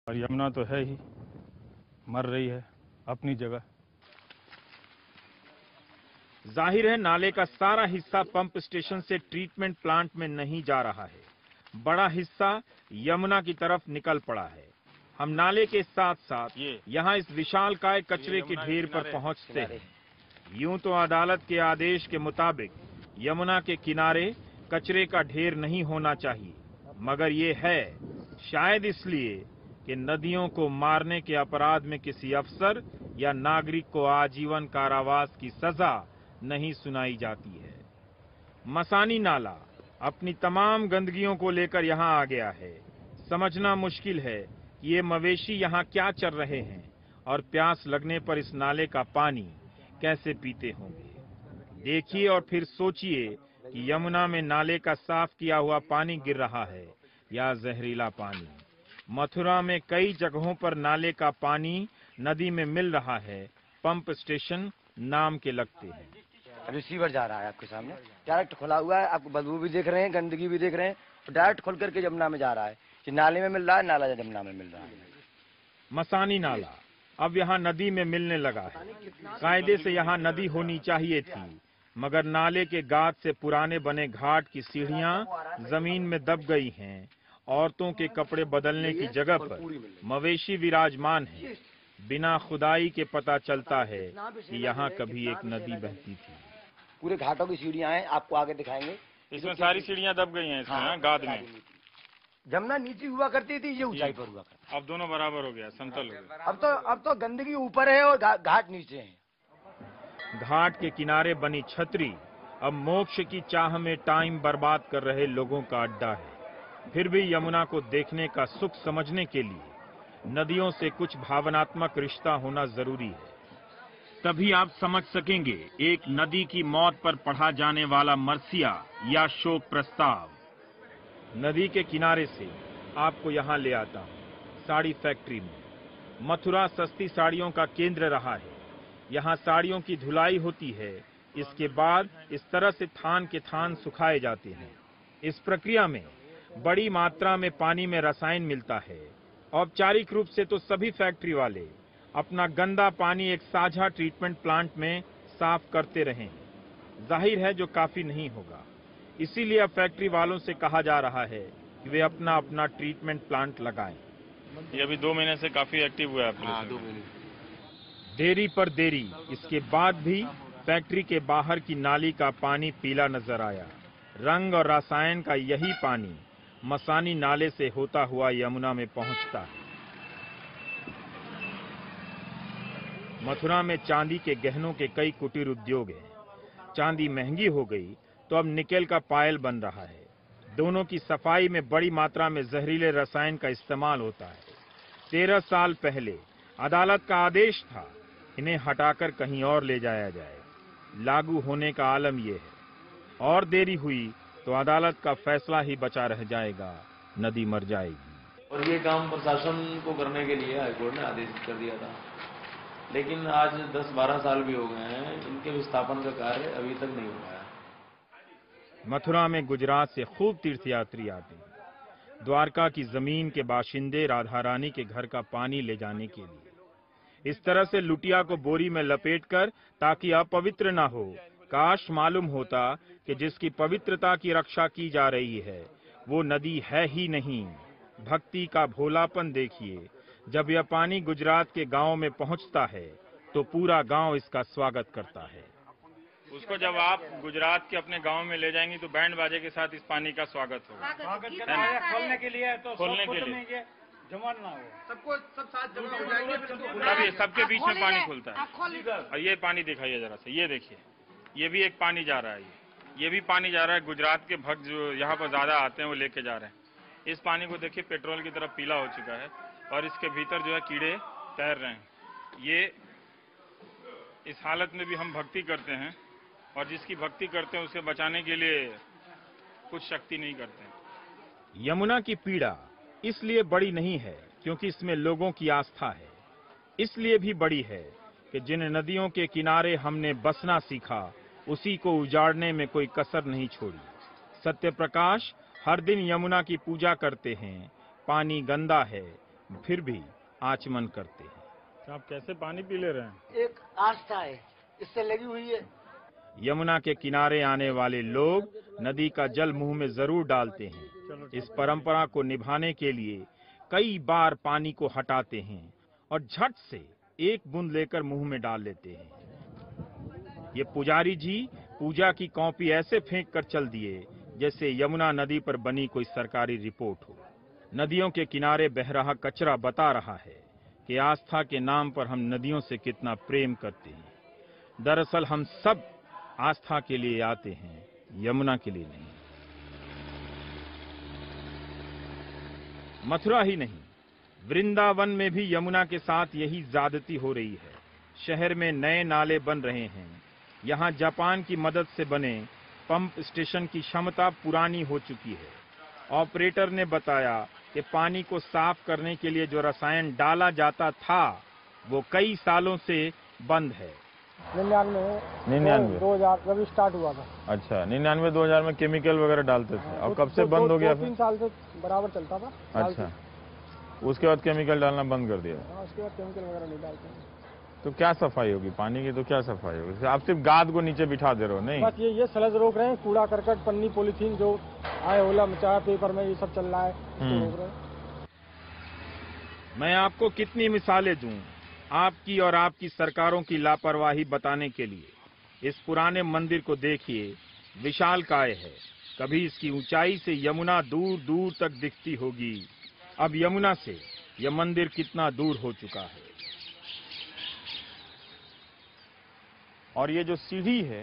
और यमुना तो है ही, मर रही है अपनी जगह। जाहिर है नाले का सारा हिस्सा पंप स्टेशन से ट्रीटमेंट प्लांट में नहीं जा रहा है, बड़ा हिस्सा यमुना की तरफ निकल पड़ा है। हम नाले के साथ साथ यहाँ इस विशालकाय कचरे के ढेर पर पहुँचते हैं। यूं तो अदालत के आदेश के मुताबिक यमुना के किनारे कचरे का ढेर नहीं होना चाहिए, मगर ये है शायद इसलिए कि नदियों को मारने के अपराध में किसी अफसर या नागरिक को आजीवन कारावास की सजा नहीं सुनाई जाती है। मसानी नाला अपनी तमाम गंदगियों को लेकर यहाँ आ गया है। समझना मुश्किल है कि ये मवेशी यहाँ क्या चर रहे हैं और प्यास लगने पर इस नाले का पानी कैसे पीते होंगे। देखिए और फिर सोचिए कि यमुना में नाले का साफ किया हुआ पानी गिर रहा है या जहरीला पानी। मथुरा में कई जगहों पर नाले का पानी नदी में मिल रहा है, पंप स्टेशन नाम के लगते हैं। रिसीवर जा रहा है आपके सामने, डायरेक्ट खुला हुआ है, आपको बदबू भी देख रहे हैं, गंदगी भी देख रहे हैं, तो डायरेक्ट खोल करके यमुना में जा रहा है। कि नाले में मिल रहा है, नाला यमुना में मिल रहा है। मसानी नाला अब यहाँ नदी में मिलने लगा है। कायदे से यहाँ नदी होनी चाहिए थी, मगर नाले के गाद से पुराने बने घाट की सीढ़ियां जमीन में दब गई हैं। औरतों के कपड़े बदलने की जगह पर मवेशी विराजमान है। बिना खुदाई के पता चलता है कि यहाँ कभी एक नदी बहती थी। पूरे घाटों की सीढ़ियां हैं, आपको आगे दिखाएंगे। इसमें सारी सीढ़ियां दब गई हैं, इसमें गाद में। जमुना नीचे हुआ करती थी, ये ऊंचाई पर हुआ करती। अब दोनों बराबर हो गया, समतल हो गया। अब तो गंदगी ऊपर है और घाट नीचे है। घाट के किनारे बनी छतरी अब मोक्ष की चाह में टाइम बर्बाद कर रहे लोगों का अड्डा है। फिर भी यमुना को देखने का सुख समझने के लिए नदियों से कुछ भावनात्मक रिश्ता होना जरूरी है। तभी आप समझ सकेंगे एक नदी की मौत पर पढ़ा जाने वाला मरसिया या शोक प्रस्ताव। नदी के किनारे से आपको यहाँ ले आता हूँ, साड़ी फैक्ट्री में। मथुरा सस्ती साड़ियों का केंद्र रहा है। यहाँ साड़ियों की धुलाई होती है, इसके बाद इस तरह से थान के थान सुखाए जाते हैं। इस प्रक्रिया में बड़ी मात्रा में पानी में रसायन मिलता है। औपचारिक रूप से तो सभी फैक्ट्री वाले अपना गंदा पानी एक साझा ट्रीटमेंट प्लांट में साफ करते रहें। जाहिर है जो काफी नहीं होगा, इसीलिए अब फैक्ट्री वालों से कहा जा रहा है कि वे अपना अपना ट्रीटमेंट प्लांट लगाएं। ये अभी 2 महीने से काफी एक्टिव हुआ है। हाँ, 2 महीने। देरी पर देरी, इसके बाद भी फैक्ट्री के बाहर की नाली का पानी पीला नजर आया। रंग और रसायन का यही पानी मसानी नाले से होता हुआ यमुना में पहुंचता है। मथुरा में चांदी के गहनों के कई कुटीर उद्योग हैं। चांदी महंगी हो गई तो अब निकेल का पायल बन रहा है। दोनों की सफाई में बड़ी मात्रा में जहरीले रसायन का इस्तेमाल होता है। 13 साल पहले अदालत का आदेश था इन्हें हटाकर कहीं और ले जाया जाए। लागू होने का आलम यह है, और देरी हुई तो अदालत का फैसला ही बचा रह जाएगा, नदी मर जाएगी। और ये काम प्रशासन को करने के लिए हाईकोर्ट ने आदेश कर दिया था, लेकिन आज 10-12 साल भी हो गए हैं, इनके विस्थापन का कार्य अभी तक नहीं हुआ है। मथुरा में गुजरात से खूब तीर्थयात्री आते हैं, द्वारका की जमीन के बाशिंदे राधा रानी के घर का पानी ले जाने के लिए। इस तरह से लुटिया को बोरी में लपेटकर ताकि अपवित्र ना हो। काश मालूम होता कि जिसकी पवित्रता की रक्षा की जा रही है वो नदी है ही नहीं। भक्ति का भोलापन देखिए, जब यह पानी गुजरात के गांव में पहुंचता है तो पूरा गांव इसका स्वागत करता है। उसको जब आप गुजरात के अपने गांव में ले जाएंगी तो बैंड बाजे के साथ इस पानी का स्वागत होगा। खोलने के लिए तो खोलने के लिए जमा ना हो, सबको सब साथ जमा हो जाएंगे। तभी सबके बीच में पानी खुलता है। और ये पानी दिखाइए जरा से, ये देखिए, ये भी एक पानी जा रहा है। ये भी पानी जा रहा है। गुजरात के भक्त जो यहाँ पर ज्यादा आते हैं वो लेके जा रहे हैं। इस पानी को देखिए, पेट्रोल की तरफ पीला हो चुका है और इसके भीतर जो है कीड़े तैर रहे हैं। ये इस हालत में भी हम भक्ति करते हैं, और जिसकी भक्ति करते हैं उसे बचाने के लिए कुछ शक्ति नहीं करते हैं। यमुना की पीड़ा इसलिए बड़ी नहीं है क्योंकि इसमें लोगों की आस्था है, इसलिए भी बड़ी है कि जिन नदियों के किनारे हमने बसना सीखा उसी को उजाड़ने में कोई कसर नहीं छोड़ी। सत्य प्रकाश हर दिन यमुना की पूजा करते हैं। पानी गंदा है, फिर भी आचमन करते हैं। तो आप कैसे पानी पी ले रहे हैं? एक आस्था है, इससे लगी हुई है। यमुना के किनारे आने वाले लोग नदी का जल मुंह में जरूर डालते हैं। इस परंपरा को निभाने के लिए कई बार पानी को हटाते हैं और झट से एक बूंद लेकर मुंह में डाल लेते हैं। ये पुजारी जी पूजा की कॉपी ऐसे फेंक कर चल दिए जैसे यमुना नदी पर बनी कोई सरकारी रिपोर्ट हो। नदियों के किनारे बह रहा कचरा बता रहा है कि आस्था के नाम पर हम नदियों से कितना प्रेम करते हैं। दरअसल हम सब आस्था के लिए आते हैं, यमुना के लिए नहीं। मथुरा ही नहीं, वृंदावन में भी यमुना के साथ यही ज्यादती हो रही है। शहर में नए नाले बन रहे हैं। यहाँ जापान की मदद से बने पंप स्टेशन की क्षमता पुरानी हो चुकी है। ऑपरेटर ने बताया कि पानी को साफ करने के लिए जो रसायन डाला जाता था वो कई सालों से बंद है। 99 2000 जब स्टार्ट हुआ था। अच्छा, 99-2000 में केमिकल वगैरह डालते थे, और कब से बंद हो गया? 3 साल से बराबर चलता था। अच्छा, उसके बाद केमिकल डालना बंद कर दिया। उसके बाद केमिकल वगैरह नहीं डालते। तो क्या सफाई होगी पानी की? तो क्या सफाई होगी? आप सिर्फ गाद को नीचे बिठा दे रहे हो? नहीं, बस ये सलज रोक रहे हैं। कूड़ा करकट, पन्नी, पॉलीथीन जो आए होला मचा पेपर में ये सब चल रहा है, तो रोक रहे हैं। मैं आपको कितनी मिसालें दूं आपकी और आपकी सरकारों की लापरवाही बताने के लिए। इस पुराने मंदिर को देखिए, विशालकाय है। कभी इसकी ऊंचाई से यमुना दूर दूर तक दिखती होगी। अब यमुना से यह मंदिर कितना दूर हो चुका है। और ये जो सीढ़ी है